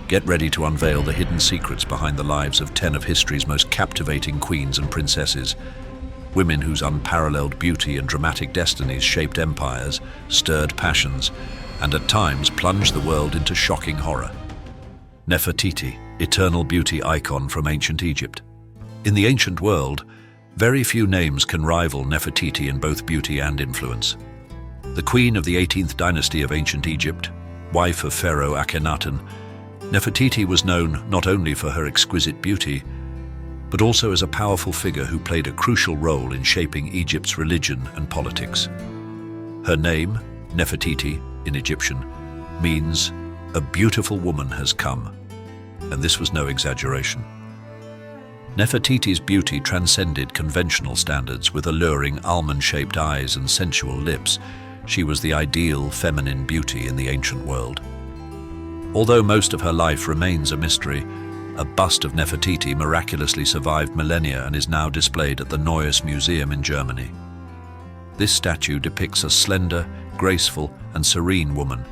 Get ready to unveil the hidden secrets behind the lives of 10 of history's most captivating queens and princesses. Women whose unparalleled beauty and dramatic destinies shaped empires, stirred passions, and at times plunged the world into shocking horror. Nefertiti, eternal beauty icon from ancient Egypt. In the ancient world, very few names can rival Nefertiti in both beauty and influence. The queen of the 18th dynasty of ancient Egypt, wife of Pharaoh Akhenaten, Nefertiti was known not only for her exquisite beauty, but also as a powerful figure who played a crucial role in shaping Egypt's religion and politics. Her name, Nefertiti in Egyptian, means "a beautiful woman has come," and this was no exaggeration. Nefertiti's beauty transcended conventional standards. With alluring almond-shaped eyes and sensual lips, she was the ideal feminine beauty in the ancient world. Although most of her life remains a mystery, a bust of Nefertiti miraculously survived millennia and is now displayed at the Neues Museum in Germany. This statue depicts a slender, graceful, and serene woman,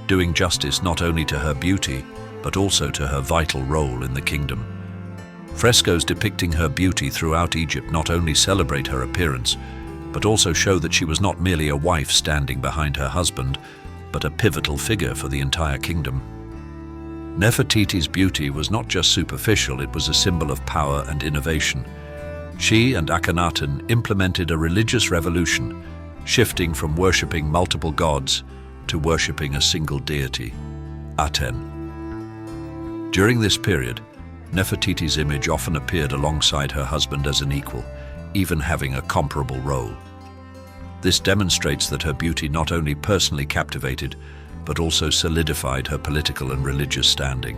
doing justice not only to her beauty, but also to her vital role in the kingdom. Frescoes depicting her beauty throughout Egypt not only celebrate her appearance, but also show that she was not merely a wife standing behind her husband, but a pivotal figure for the entire kingdom. Nefertiti's beauty was not just superficial, it was a symbol of power and innovation. She and Akhenaten implemented a religious revolution, shifting from worshipping multiple gods to worshipping a single deity, Aten. During this period, Nefertiti's image often appeared alongside her husband as an equal, even having a comparable role. This demonstrates that her beauty not only personally captivated, but also solidified her political and religious standing.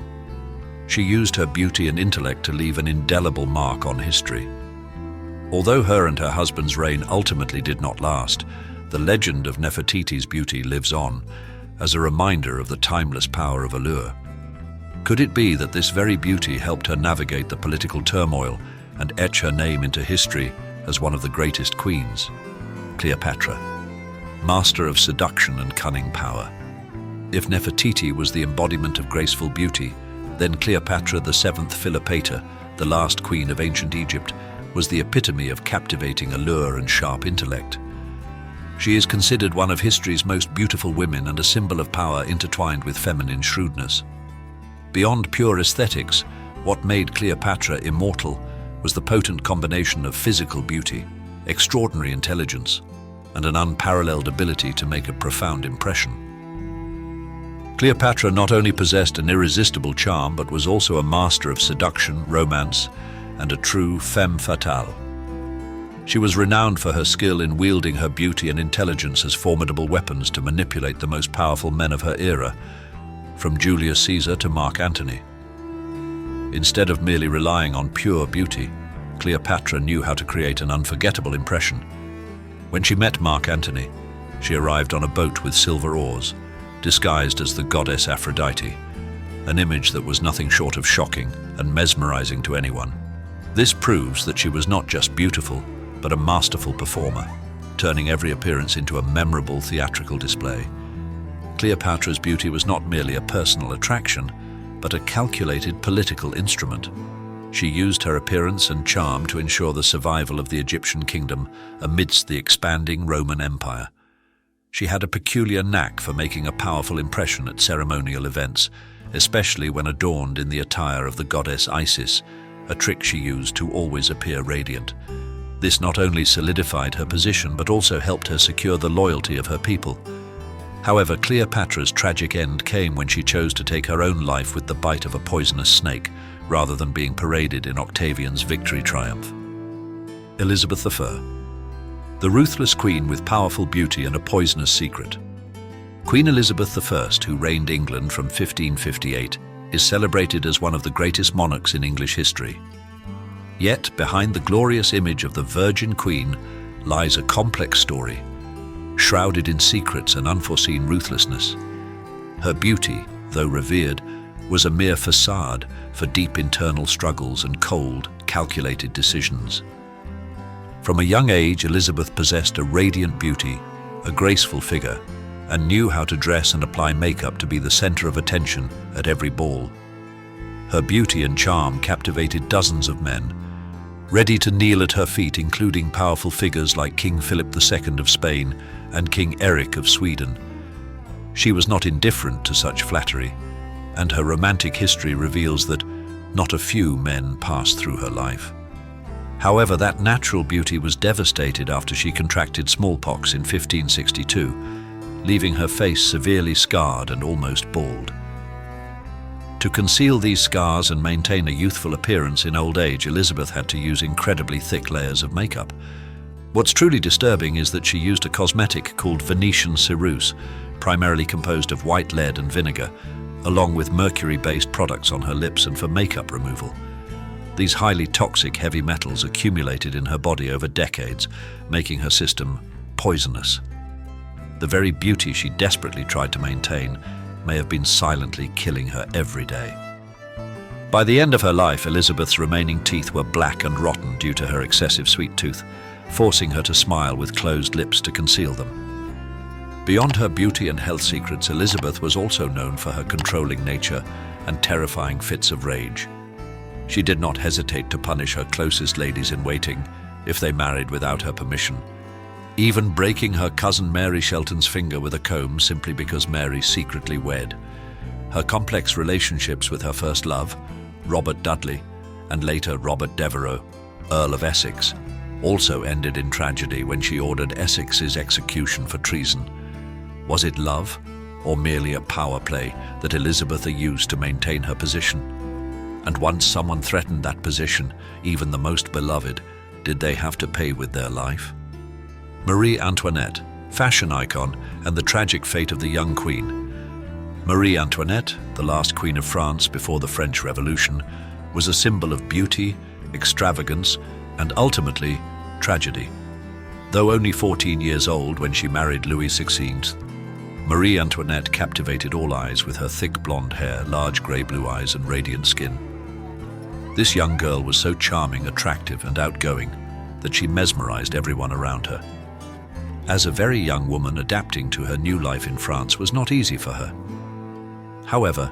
She used her beauty and intellect to leave an indelible mark on history. Although her and her husband's reign ultimately did not last, the legend of Nefertiti's beauty lives on as a reminder of the timeless power of allure. Could it be that this very beauty helped her navigate the political turmoil and etch her name into history as one of the greatest queens? Cleopatra, master of seduction and cunning power. If Nefertiti was the embodiment of graceful beauty, then Cleopatra, the seventh Philopator, the last queen of ancient Egypt, was the epitome of captivating allure and sharp intellect. She is considered one of history's most beautiful women and a symbol of power intertwined with feminine shrewdness. Beyond pure aesthetics, what made Cleopatra immortal was the potent combination of physical beauty, extraordinary intelligence, and an unparalleled ability to make a profound impression. Cleopatra not only possessed an irresistible charm, but was also a master of seduction, romance, and a true femme fatale. She was renowned for her skill in wielding her beauty and intelligence as formidable weapons to manipulate the most powerful men of her era, from Julius Caesar to Mark Antony. Instead of merely relying on pure beauty, Cleopatra knew how to create an unforgettable impression. When she met Mark Antony, she arrived on a boat with silver oars, disguised as the goddess Aphrodite, an image that was nothing short of shocking and mesmerizing to anyone. This proves that she was not just beautiful, but a masterful performer, turning every appearance into a memorable theatrical display. Cleopatra's beauty was not merely a personal attraction, but a calculated political instrument. She used her appearance and charm to ensure the survival of the Egyptian kingdom amidst the expanding Roman Empire. She had a peculiar knack for making a powerful impression at ceremonial events, especially when adorned in the attire of the goddess Isis, a trick she used to always appear radiant. This not only solidified her position, but also helped her secure the loyalty of her people. However, Cleopatra's tragic end came when she chose to take her own life with the bite of a poisonous snake, rather than being paraded in Octavian's victory triumph. Elizabeth I, the ruthless queen with powerful beauty and a poisonous secret. Queen Elizabeth I, who reigned England from 1558, is celebrated as one of the greatest monarchs in English history. Yet, behind the glorious image of the Virgin Queen lies a complex story, shrouded in secrets and unforeseen ruthlessness. Her beauty, though revered, was a mere facade for deep internal struggles and cold, calculated decisions. From a young age, Elizabeth possessed a radiant beauty, a graceful figure, and knew how to dress and apply makeup to be the center of attention at every ball. Her beauty and charm captivated dozens of men, ready to kneel at her feet, including powerful figures like King Philip II of Spain and King Eric of Sweden. She was not indifferent to such flattery, and her romantic history reveals that not a few men passed through her life. However, that natural beauty was devastated after she contracted smallpox in 1562, leaving her face severely scarred and almost bald. To conceal these scars and maintain a youthful appearance in old age, Elizabeth had to use incredibly thick layers of makeup. What's truly disturbing is that she used a cosmetic called Venetian ceruse, primarily composed of white lead and vinegar, along with mercury-based products on her lips and for makeup removal. These highly toxic heavy metals accumulated in her body over decades, making her system poisonous. The very beauty she desperately tried to maintain may have been silently killing her every day. By the end of her life, Elizabeth's remaining teeth were black and rotten due to her excessive sweet tooth, forcing her to smile with closed lips to conceal them. Beyond her beauty and health secrets, Elizabeth was also known for her controlling nature and terrifying fits of rage. She did not hesitate to punish her closest ladies-in-waiting if they married without her permission, even breaking her cousin Mary Shelton's finger with a comb simply because Mary secretly wed. Her complex relationships with her first love, Robert Dudley, and later Robert Devereux, Earl of Essex, also ended in tragedy when she ordered Essex's execution for treason. Was it love, or merely a power play that Elizabeth used to maintain her position? And once someone threatened that position, even the most beloved, did they have to pay with their life? Marie Antoinette, fashion icon, and the tragic fate of the young queen. Marie Antoinette, the last queen of France before the French Revolution, was a symbol of beauty, extravagance, and ultimately, tragedy. Though only 14 years old when she married Louis XVI, Marie Antoinette captivated all eyes with her thick blonde hair, large grey-blue eyes, and radiant skin. This young girl was so charming, attractive, and outgoing that she mesmerized everyone around her. As a very young woman, adapting to her new life in France was not easy for her. However,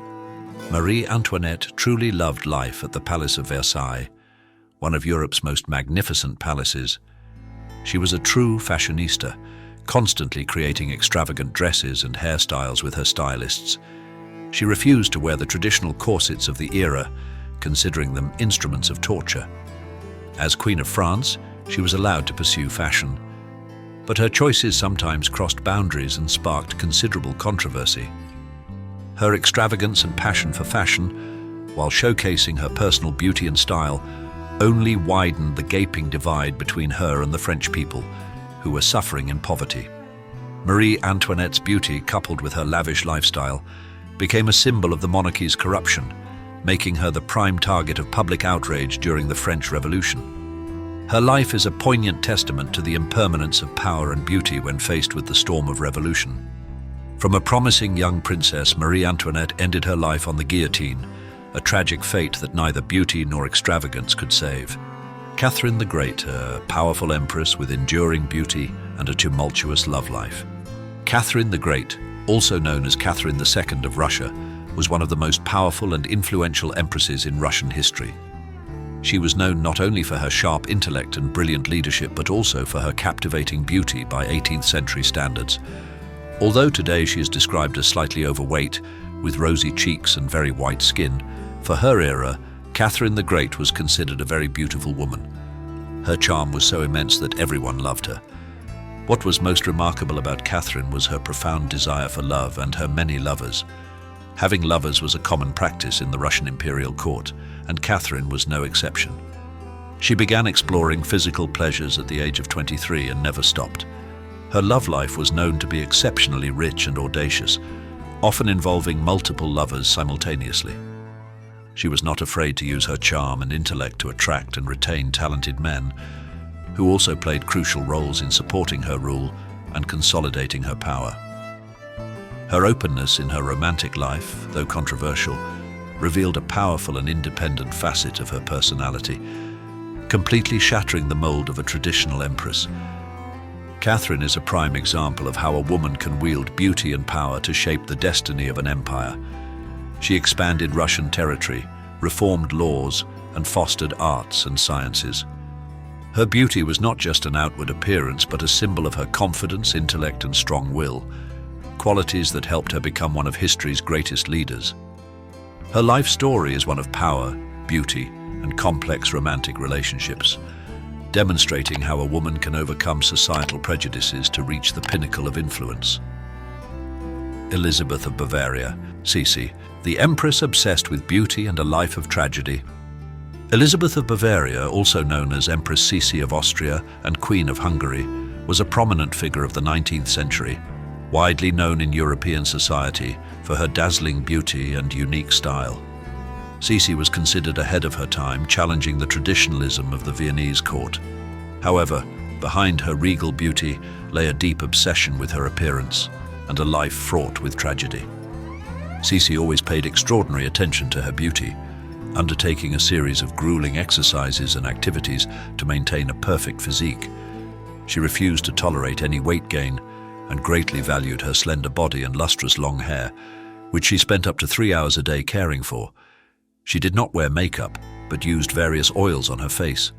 Marie Antoinette truly loved life at the Palace of Versailles, one of Europe's most magnificent palaces. She was a true fashionista, constantly creating extravagant dresses and hairstyles with her stylists. She refused to wear the traditional corsets of the era, considering them instruments of torture. As Queen of France, she was allowed to pursue fashion, but her choices sometimes crossed boundaries and sparked considerable controversy. Her extravagance and passion for fashion, while showcasing her personal beauty and style, only widened the gaping divide between her and the French people, who were suffering in poverty. Marie Antoinette's beauty, coupled with her lavish lifestyle, became a symbol of the monarchy's corruption, making her the prime target of public outrage during the French Revolution. Her life is a poignant testament to the impermanence of power and beauty when faced with the storm of revolution. From a promising young princess, Marie Antoinette ended her life on the guillotine, a tragic fate that neither beauty nor extravagance could save. Katherine the Great, a powerful empress with enduring beauty and a tumultuous love life. Katherine the Great, also known as Katherine II of Russia, was one of the most powerful and influential empresses in Russian history. She was known not only for her sharp intellect and brilliant leadership, but also for her captivating beauty by 18th century standards. Although today she is described as slightly overweight, with rosy cheeks and very white skin, for her era, Katherine the Great was considered a very beautiful woman. Her charm was so immense that everyone loved her. What was most remarkable about Katherine was her profound desire for love and her many lovers. Having lovers was a common practice in the Russian imperial court, and Katherine was no exception. She began exploring physical pleasures at the age of 23 and never stopped. Her love life was known to be exceptionally rich and audacious, often involving multiple lovers simultaneously. She was not afraid to use her charm and intellect to attract and retain talented men, who also played crucial roles in supporting her rule and consolidating her power. Her openness in her romantic life, though controversial, revealed a powerful and independent facet of her personality, completely shattering the mold of a traditional empress. Katherine is a prime example of how a woman can wield beauty and power to shape the destiny of an empire. She expanded Russian territory, reformed laws, and fostered arts and sciences. Her beauty was not just an outward appearance, but a symbol of her confidence, intellect, and strong will, qualities that helped her become one of history's greatest leaders. Her life story is one of power, beauty, and complex romantic relationships, demonstrating how a woman can overcome societal prejudices to reach the pinnacle of influence. Elizabeth of Bavaria, Sisi, the empress obsessed with beauty and a life of tragedy. Elizabeth of Bavaria, also known as Empress Sisi of Austria and Queen of Hungary, was a prominent figure of the 19th century, widely known in European society for her dazzling beauty and unique style. Sisi was considered ahead of her time, challenging the traditionalism of the Viennese court. However, behind her regal beauty lay a deep obsession with her appearance and a life fraught with tragedy. Sisi always paid extraordinary attention to her beauty, undertaking a series of grueling exercises and activities to maintain a perfect physique. She refused to tolerate any weight gain and greatly valued her slender body and lustrous long hair, which she spent up to 3 hours a day caring for. She did not wear makeup, but used various oils on her face.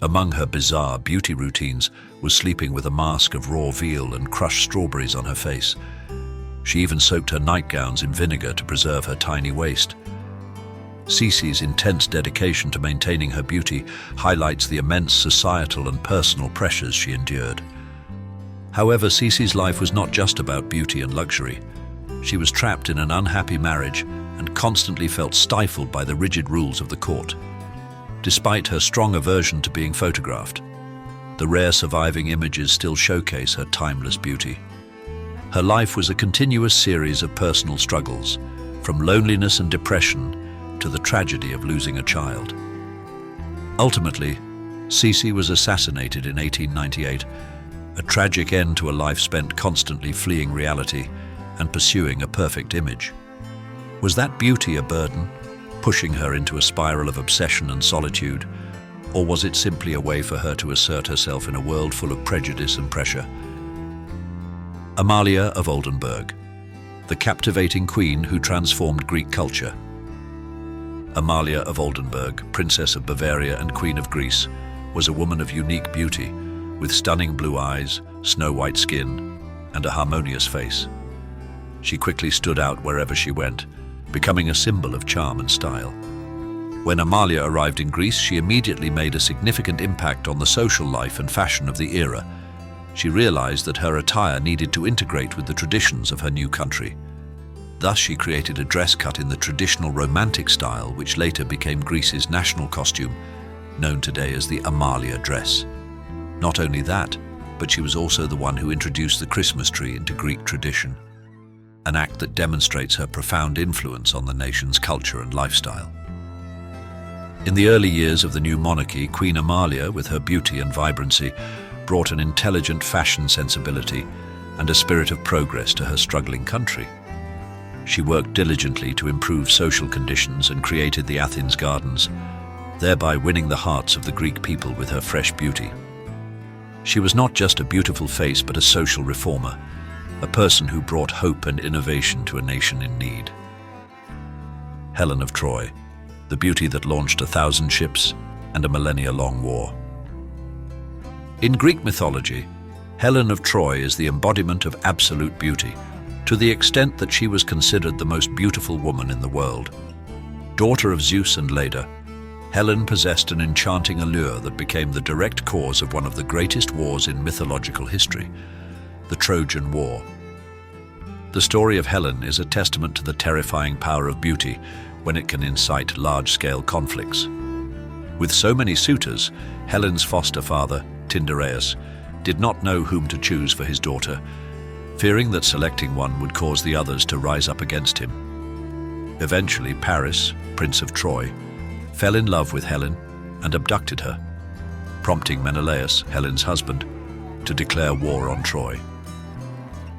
Among her bizarre beauty routines was sleeping with a mask of raw veal and crushed strawberries on her face. She even soaked her nightgowns in vinegar to preserve her tiny waist. Sisi's intense dedication to maintaining her beauty highlights the immense societal and personal pressures she endured. However, Sisi's life was not just about beauty and luxury. She was trapped in an unhappy marriage and constantly felt stifled by the rigid rules of the court. Despite her strong aversion to being photographed, the rare surviving images still showcase her timeless beauty. Her life was a continuous series of personal struggles, from loneliness and depression to the tragedy of losing a child. Ultimately, Sisi was assassinated in 1898, a tragic end to a life spent constantly fleeing reality and pursuing a perfect image. Was that beauty a burden, pushing her into a spiral of obsession and solitude, or was it simply a way for her to assert herself in a world full of prejudice and pressure? Amalia of Oldenberg, the captivating queen who transformed Greek culture. Amalia of Oldenberg, Princess of Bavaria and Queen of Greece, was a woman of unique beauty, with stunning blue eyes, snow-white skin, and a harmonious face. She quickly stood out wherever she went, becoming a symbol of charm and style. When Amalia arrived in Greece, she immediately made a significant impact on the social life and fashion of the era. She realized that her attire needed to integrate with the traditions of her new country. Thus, she created a dress cut in the traditional romantic style, which later became Greece's national costume, known today as the Amalia dress. Not only that, but she was also the one who introduced the Christmas tree into Greek tradition, an act that demonstrates her profound influence on the nation's culture and lifestyle. In the early years of the new monarchy, Queen Amalia, with her beauty and vibrancy, brought an intelligent fashion sensibility and a spirit of progress to her struggling country. She worked diligently to improve social conditions and created the Athens Gardens, thereby winning the hearts of the Greek people with her fresh beauty. She was not just a beautiful face, but a social reformer, a person who brought hope and innovation to a nation in need. Helen of Troy, the beauty that launched 1,000 ships and a millennia-long war. In Greek mythology, Helen of Troy is the embodiment of absolute beauty, to the extent that she was considered the most beautiful woman in the world. Daughter of Zeus and Leda, Helen possessed an enchanting allure that became the direct cause of one of the greatest wars in mythological history, the Trojan War. The story of Helen is a testament to the terrifying power of beauty when it can incite large-scale conflicts. With so many suitors, Helen's foster father, Tyndareus, did not know whom to choose for his daughter, fearing that selecting one would cause the others to rise up against him. Eventually, Paris, Prince of Troy, fell in love with Helen and abducted her, prompting Menelaus, Helen's husband, to declare war on Troy.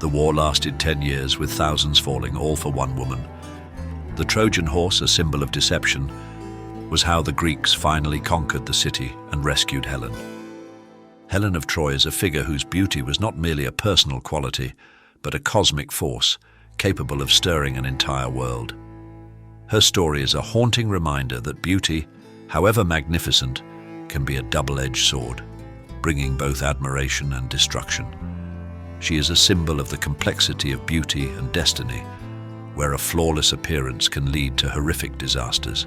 The war lasted 10 years, with thousands falling, all for one woman. The Trojan horse, a symbol of deception, was how the Greeks finally conquered the city and rescued Helen. Helen of Troy is a figure whose beauty was not merely a personal quality, but a cosmic force capable of stirring an entire world. Her story is a haunting reminder that beauty, however magnificent, can be a double-edged sword, bringing both admiration and destruction. She is a symbol of the complexity of beauty and destiny, where a flawless appearance can lead to horrific disasters.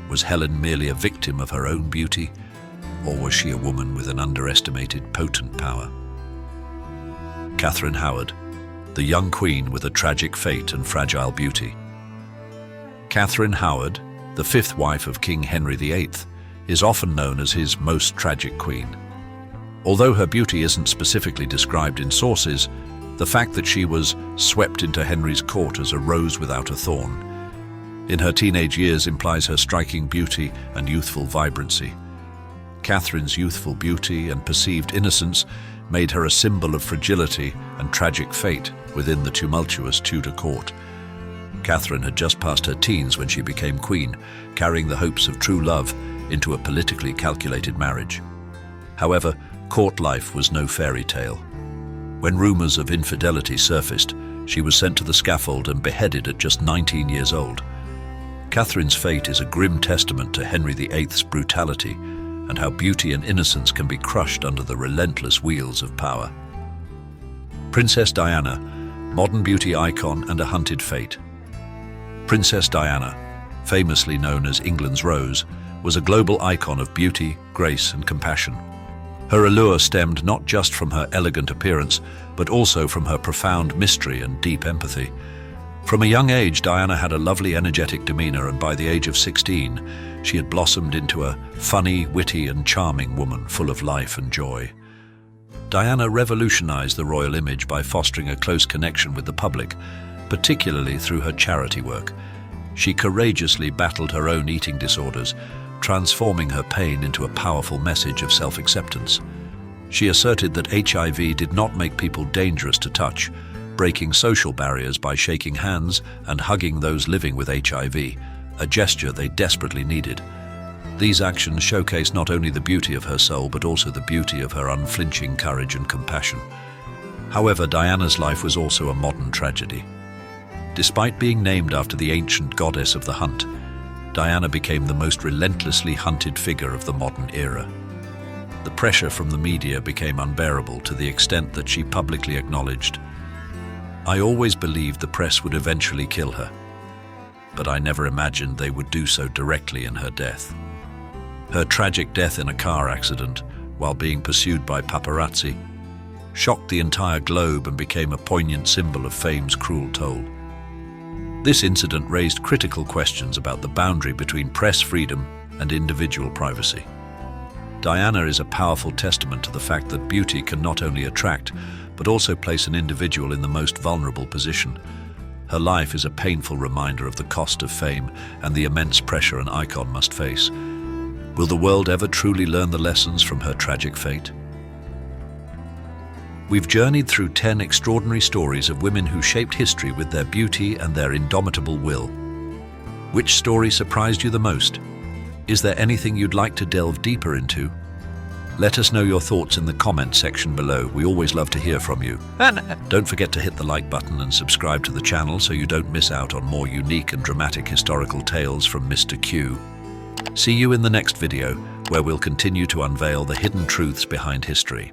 Was Helen merely a victim of her own beauty, or was she a woman with an underestimated potent power? Katherine Howard, the young queen with a tragic fate and fragile beauty. Katherine Howard, the fifth wife of King Henry VIII, is often known as his most tragic queen. Although her beauty isn't specifically described in sources, the fact that she was swept into Henry's court as a rose without a thorn in her teenage years implies her striking beauty and youthful vibrancy. Catherine's youthful beauty and perceived innocence made her a symbol of fragility and tragic fate within the tumultuous Tudor court. Katherine had just passed her teens when she became queen, carrying the hopes of true love into a politically calculated marriage. However, court life was no fairy tale. When rumors of infidelity surfaced, she was sent to the scaffold and beheaded at just 19 years old. Catherine's fate is a grim testament to Henry VIII's brutality and how beauty and innocence can be crushed under the relentless wheels of power. Princess Diana, modern beauty icon and a hunted fate. Princess Diana, famously known as England's Rose, was a global icon of beauty, grace, and compassion. Her allure stemmed not just from her elegant appearance, but also from her profound mystery and deep empathy. From a young age, Diana had a lovely, energetic demeanor, and by the age of 16, she had blossomed into a funny, witty, and charming woman full of life and joy. Diana revolutionized the royal image by fostering a close connection with the public, particularly through her charity work. She courageously battled her own eating disorders, transforming her pain into a powerful message of self-acceptance. She asserted that HIV did not make people dangerous to touch, breaking social barriers by shaking hands and hugging those living with HIV, a gesture they desperately needed. These actions showcase not only the beauty of her soul, but also the beauty of her unflinching courage and compassion. However, Diana's life was also a modern tragedy. Despite being named after the ancient goddess of the hunt, Diana became the most relentlessly hunted figure of the modern era. The pressure from the media became unbearable to the extent that she publicly acknowledged, "I always believed the press would eventually kill her, but I never imagined they would do so directly in her death." Her tragic death in a car accident while being pursued by paparazzi shocked the entire globe and became a poignant symbol of fame's cruel toll. This incident raised critical questions about the boundary between press freedom and individual privacy. Diana is a powerful testament to the fact that beauty can not only attract, but also place an individual in the most vulnerable position. Her life is a painful reminder of the cost of fame and the immense pressure an icon must face. Will the world ever truly learn the lessons from her tragic fate? We've journeyed through 10 extraordinary stories of women who shaped history with their beauty and their indomitable will. Which story surprised you the most? Is there anything you'd like to delve deeper into? Let us know your thoughts in the comment section below. We always love to hear from you. Don't forget to hit the like button and subscribe to the channel so you don't miss out on more unique and dramatic historical tales from Mr.Q. See you in the next video, where we'll continue to unveil the hidden truths behind history.